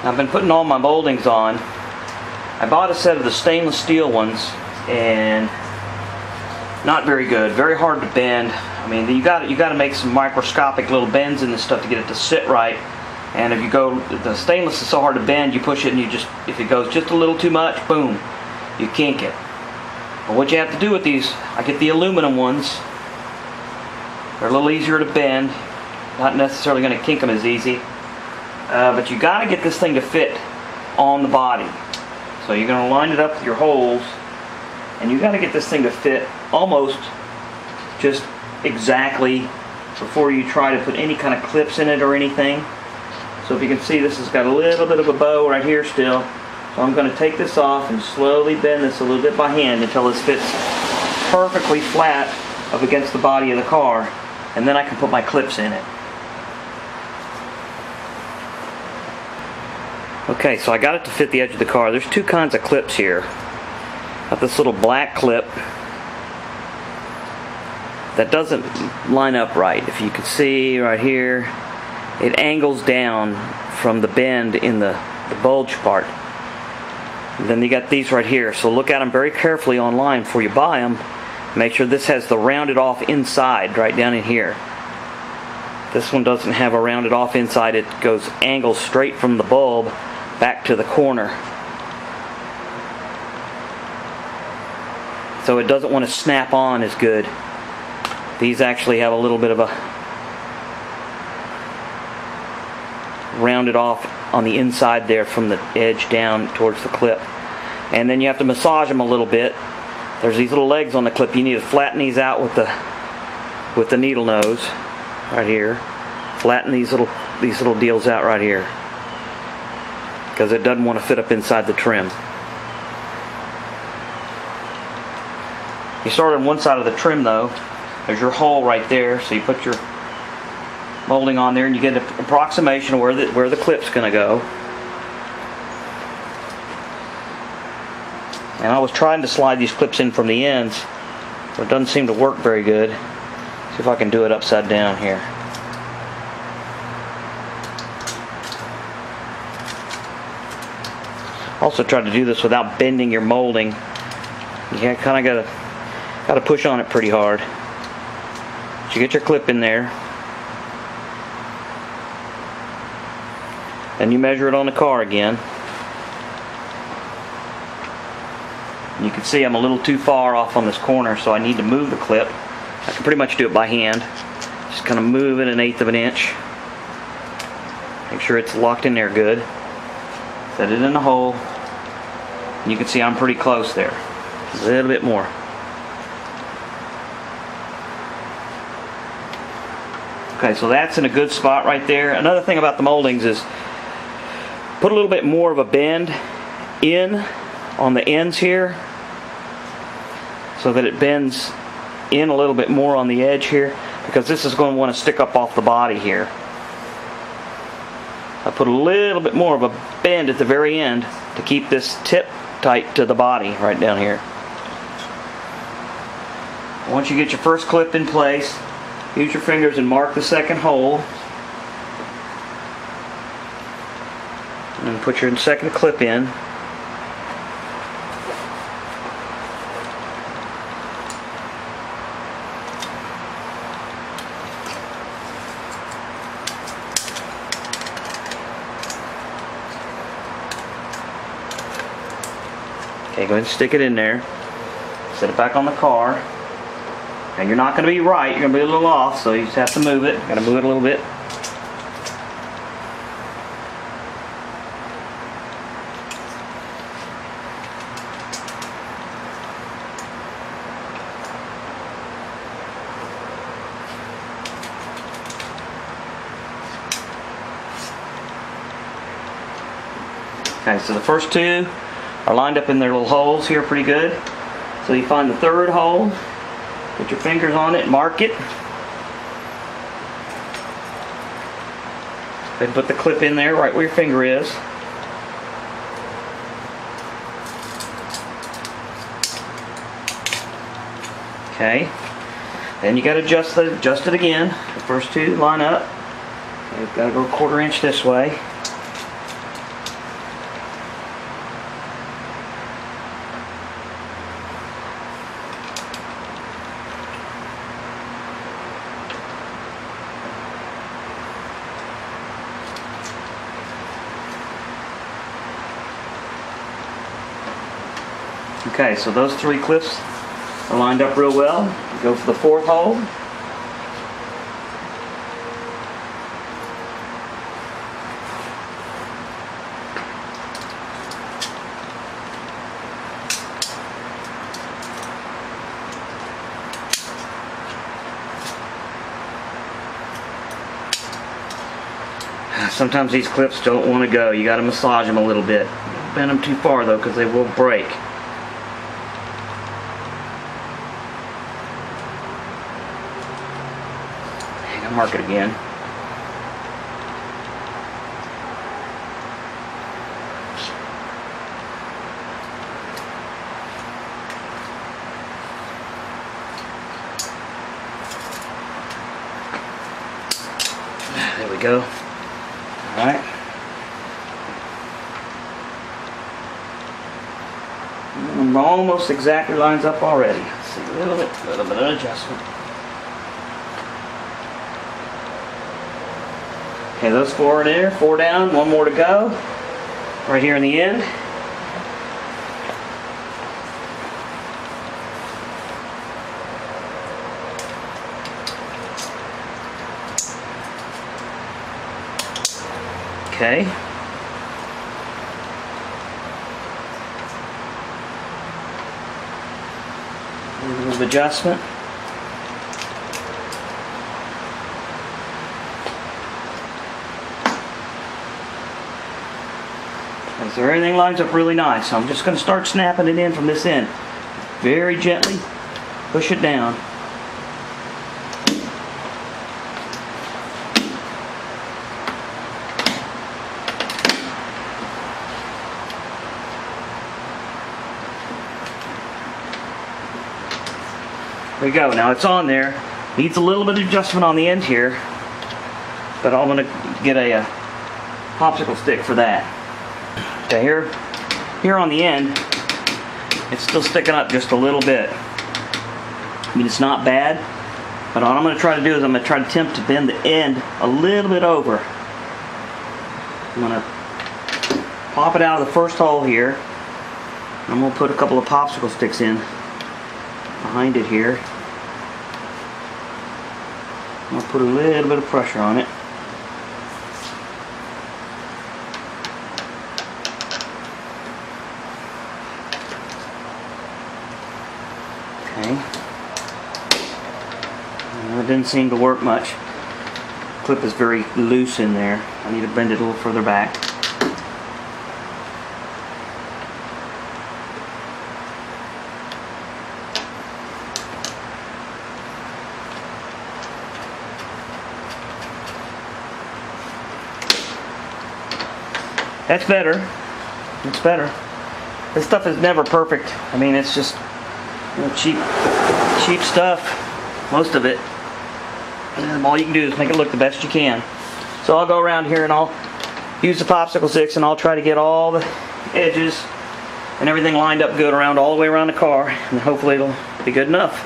I've been putting all my moldings on. I bought a set of the stainless steel ones, and not very good, very hard to bend. I mean, you got to make some microscopic little bends in this stuff to get it to sit right. And if you go, the stainless is so hard to bend, you push it and if it goes just a little too much, boom, you kink it. But what you have to do with these, I get the aluminum ones. They're a little easier to bend. Not necessarily going to kink them as easy. But you got to get this thing to fit on the body. So you're going to line it up with your holes, and you got to get this thing to fit almost just exactly before you try to put any kind of clips in it or anything. So if you can see, this has got a little bit of a bow right here still. So I'm going to take this off and slowly bend this a little bit by hand until this fits perfectly flat up against the body of the car, and then I can put my clips in it. Okay, so I got it to fit the edge of the car. There's two kinds of clips here. Got this little black clip that doesn't line up right. If you can see right here, it angles down from the bend in the bulge part. And then you got these right here. So look at them very carefully online before you buy them. Make sure this has the rounded off inside right down in here. This one doesn't have a rounded off inside. It angles straight from the bulb back to the corner. So it doesn't want to snap on as good. These actually have a little bit of a rounded off on the inside there from the edge down towards the clip. And then you have to massage them a little bit. There's these little legs on the clip. You need to flatten these out with the needle nose right here. Flatten these little deals out right here, because it doesn't want to fit up inside the trim. You start on one side of the trim though. There's your hole right there, so you put your molding on there and you get an approximation of where the clip's going to go. And I was trying to slide these clips in from the ends, but it doesn't seem to work very good. See if I can do it upside down here. Also try to do this without bending your molding. You kind of got to push on it pretty hard. So you get your clip in there, and you measure it on the car again. And you can see I'm a little too far off on this corner, so I need to move the clip. I can pretty much do it by hand. Just kind of move it 1/8 of an inch. Make sure it's locked in there good. Set it in the hole. And you can see I'm pretty close there. A little bit more. Okay, so that's in a good spot right there. Another thing about the moldings is put a little bit more of a bend in on the ends here, so that it bends in a little bit more on the edge here, because this is going to want to stick up off the body here. I put a little bit more of a bend at the very end to keep this tip tight to the body right down here. Once you get your first clip in place, use your fingers and mark the second hole. And then put your second clip in. Okay, go ahead and stick it in there. Set it back on the car. And you're not going to be right, you're going to be a little off, so you just have to move it. Got to move it a little bit. Okay, so the first two are lined up in their little holes here pretty good. So you find the third hole, put your fingers on it, mark it, then put the clip in there right where your finger is. Okay, then you got to adjust it again. The first two line up. You've got to go 1/4 inch this way. Okay, so those 3 clips are lined up real well. Go for the 4th hole. Sometimes these clips don't want to go. You got to massage them a little bit. Don't bend them too far though, because they will break. I'll mark it again. There we go. Alright. Almost exactly lines up already. Let's see, a little bit of adjustment. Okay, those 4 are there, 4 down, 1 more to go. Right here in the end. Okay. A little bit of adjustment. So everything lines up really nice. So I'm just going to start snapping it in from this end. Very gently push it down. There we go. Now it's on there. Needs a little bit of adjustment on the end here, but I'm going to get a popsicle stick for that. Okay, here on the end, it's still sticking up just a little bit. I mean, it's not bad, but what I'm going to try to do is I'm going to try to attempt to bend the end a little bit over. I'm going to pop it out of the first hole here. I'm going to put a couple of popsicle sticks in behind it here. I'm going to put a little bit of pressure on it. Okay. It didn't seem to work much. The clip is very loose in there. I need to bend it a little further back. That's better. It's better. This stuff is never perfect. I mean, it's just, you know, cheap stuff. Most of it. And all you can do is make it look the best you can. So I'll go around here and I'll use the popsicle sticks and I'll try to get all the edges and everything lined up good around all the way around the car, and hopefully it'll be good enough.